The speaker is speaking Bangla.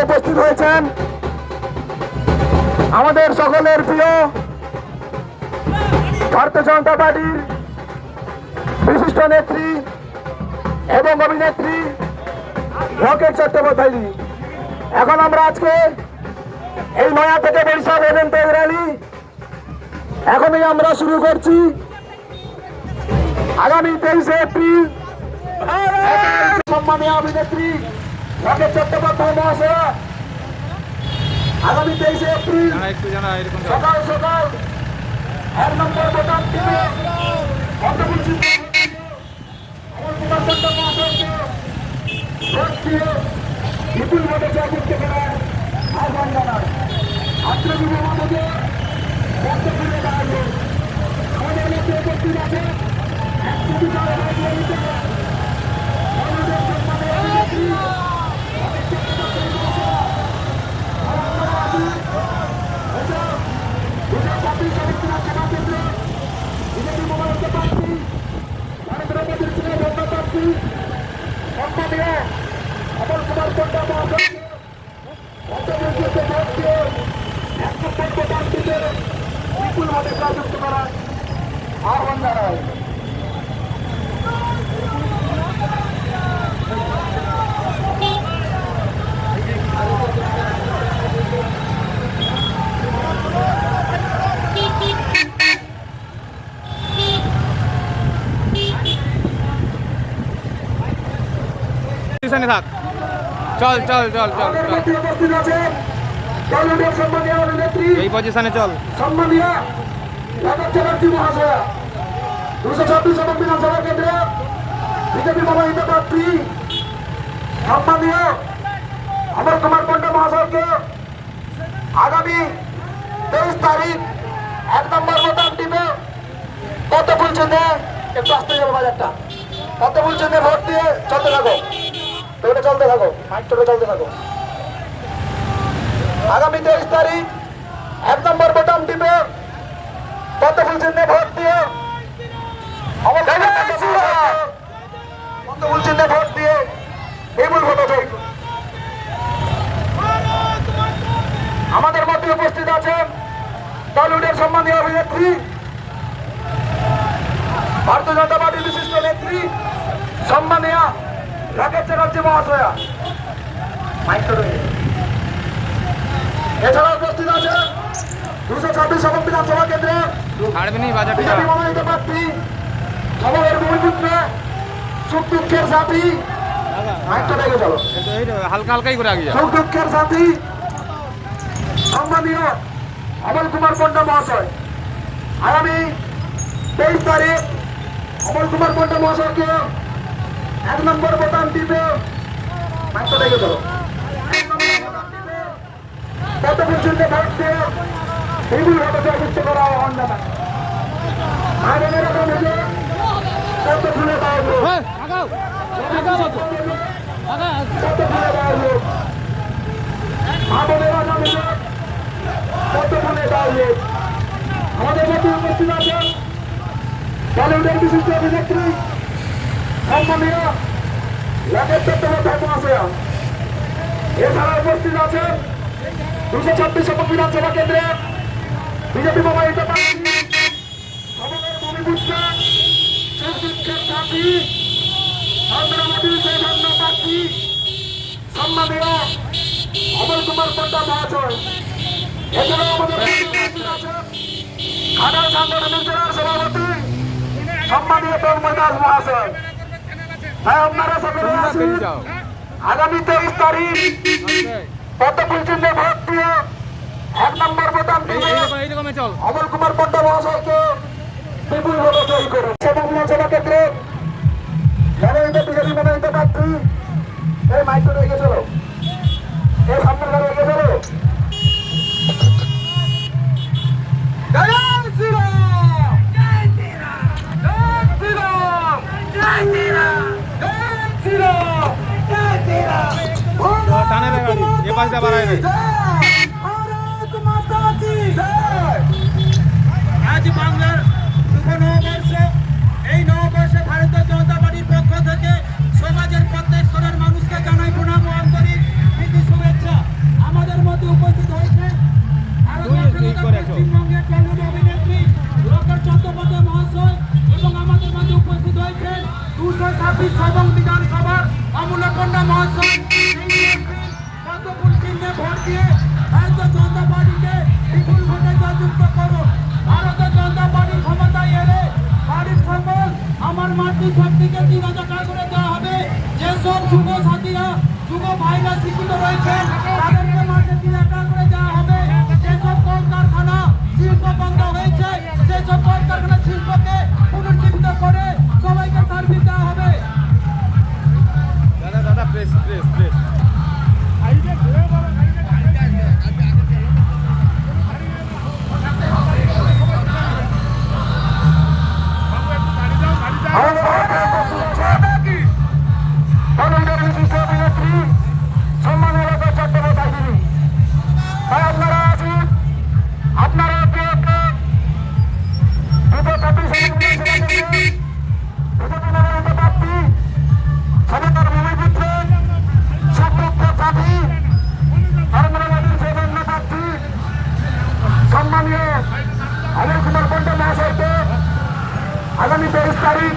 উপস্থিত হয়েছেন আমাদের সকলের প্রিয় ভারতীয় জনতা পার্টির বিশিষ্ট নেত্রী এবং অভিনেত্রী রকেট চট্টোপাধ্যায়। এখন আমরা আজকে এই নয়া থেকে বরিশাল পর্যন্ত র্যালি এখনই আমরা শুরু করছি। আগামী 23শে এপ্রিল সম্মানীয় অভিনেত্রী রকেট চট্টোপাধ্যায় মহাশয়া আগামী 23শে এপ্রিল সকাল সকাল 1 নম্বর বোতাম টিপে বিপুল ভোটে জয় করতে পারার আহ্বান জানায়। আত্মজীবী আমাদের বক্তব্যে দাঁড়াবে আমাদের মধ্যে উপস্থিত আছে অমল কুমার পন্ডা মহাশয় বিপুল ভাবে কাজযুক্ত করার আহ্বান জানায়। থাক চল চল চল চল এই পজিশনে চল। সম্মানীয় রকেট চ্যাটার্জি মহাশয়া 226 নম্বর বিধানসভা কেন্দ্রে বিজেপি মনোনীত প্রার্থী সম্মানীয় অমল কুমার পন্ডা মহাশয়কে আগামী 23 তারিখ 1 নম্বর বোতাম টিপে কত বলছেন একটু আসতে যাবো বাজারটা কত বলছেন ভোট দিয়ে চলতে থাকো তোটা চলতে থাকো মাইকটা চলতে থাকো। আগামী 23 তারিখ 1 নম্বর বোতাম টিপে কত বলছেন ভোট দিয়ে কত বলছেন ভোট দিয়ে বিপুল ভোটে জয়। আমাদের মধ্যে উপস্থিত আছেন টলিউডের সম্মানীয় অভিনেত্রী ভারতীয় জনতা পার্টির বিশিষ্ট নেত্রী সম্মানীয় রকেট চ্যাটার্জি মহাশয়া। এছাড়া উপস্থিত আছে 226 নম্বর বিধানসভা কেন্দ্রে বিজেপি মনোনীত প্রার্থী সময়ের ভূমিপুত্র সুখ দুঃখের সাথী হালকা হালকাই করে আগে সুখ দুঃখের সাথী সম্মানীয় অমল কুমার পন্ডা মহাশয় আগামী 23 তারিখ অমল কুমার পন্ডা মহাশয়কে 1 নম্বর বোতাম টিপে মাইকটা দেখে চলো কত পর্যন্ত ভোট দিয়ে বিপুল ভোটে জয়যুক্ত করা আহ্বান জানায়। কত ফুলে দাঁড়াবো কত ফুলে দাঁড়িয়ে আমাদের মধ্যে উপস্থিত আছেন বলিউডের বিশিষ্ট অভিনেত্রী সম্মানীয় রকেট চট্টোপাধ্যায় মহাশয়া। এছাড়া উপস্থিত আছেন 226 নম্বর বিধানসভা কেন্দ্রে বিজেপি মনোনীত প্রার্থী সময়ের ভূমিপুত্র সুখ দুঃখের সাথী নরেন্দ্র জয়ধন্য প্রার্থী সম্মানীয় অমল কুমার পন্ডা মহাশয়। এছাড়াও আমাদের উপস্থিত আছেন ঘাটাল সাংগঠনিক জেলার সভাপতি সম্মানীয় তন্ময় দাস মহাশয়। তাই আপনারা সকলে আসুন আগামী 23 তারিখ কত পর্যন্ত ভোট দিয়ে 1 নম্বর বোতাম দিয়ে অমল কুমার পন্ডা মহাশয়কে বিপুল ভোটে জয়ী করুন। বিধানসভা কেন্দ্রে মনোনীত বিজেপি মনোনীত প্রার্থী এই মাইক্রো এগিয়ে চলো এই সামনে ঘরে এগিয়ে চলো। আজ বাংলার শুভ নববর্ষে এই নববর্ষে ভারতীয় জনতা পার্টির পক্ষ থেকে সমাজের প্রত্যেক স্তরের মানুষকে জানাই প্রণাম ও আন্তরিক প্রীতি শুভেচ্ছা। উপস্থিত হয়েছেন 226 বিধানসভার অমূল্যকন্যা মহাশয়। পদ্মফুল চিহ্নে ভোট দিয়ে ভারতীয় জনতা পার্টিকে বিপুল ভোটে জয়যুক্ত করুন। ভারতীয় জনতা পার্টি ক্ষমতায় এলে বাড়ির সকল আমার মাতৃ শক্তিকে 3,000 টাকা করে দেওয়া হবে। যেসব যুব সাথীরা যুব ভাইরা শিক্ষিত রয়েছেন তাদেরকে মাসে 3,000 টাকা করে দেওয়া হবে। যেসব কলকারখানা শিল্প বন্ধ হয়েছে সেসব কলকারখানা শিল্পকে পুনর্জীবিত করে সবাইকে সার্ভিস দেওয়া হবে। দাদা দাদা প্রেস প্রেস প্রেস সম্মানীয় অনিল কুমার পন্ডা মহাশয়কে আগামী 23 তারিখ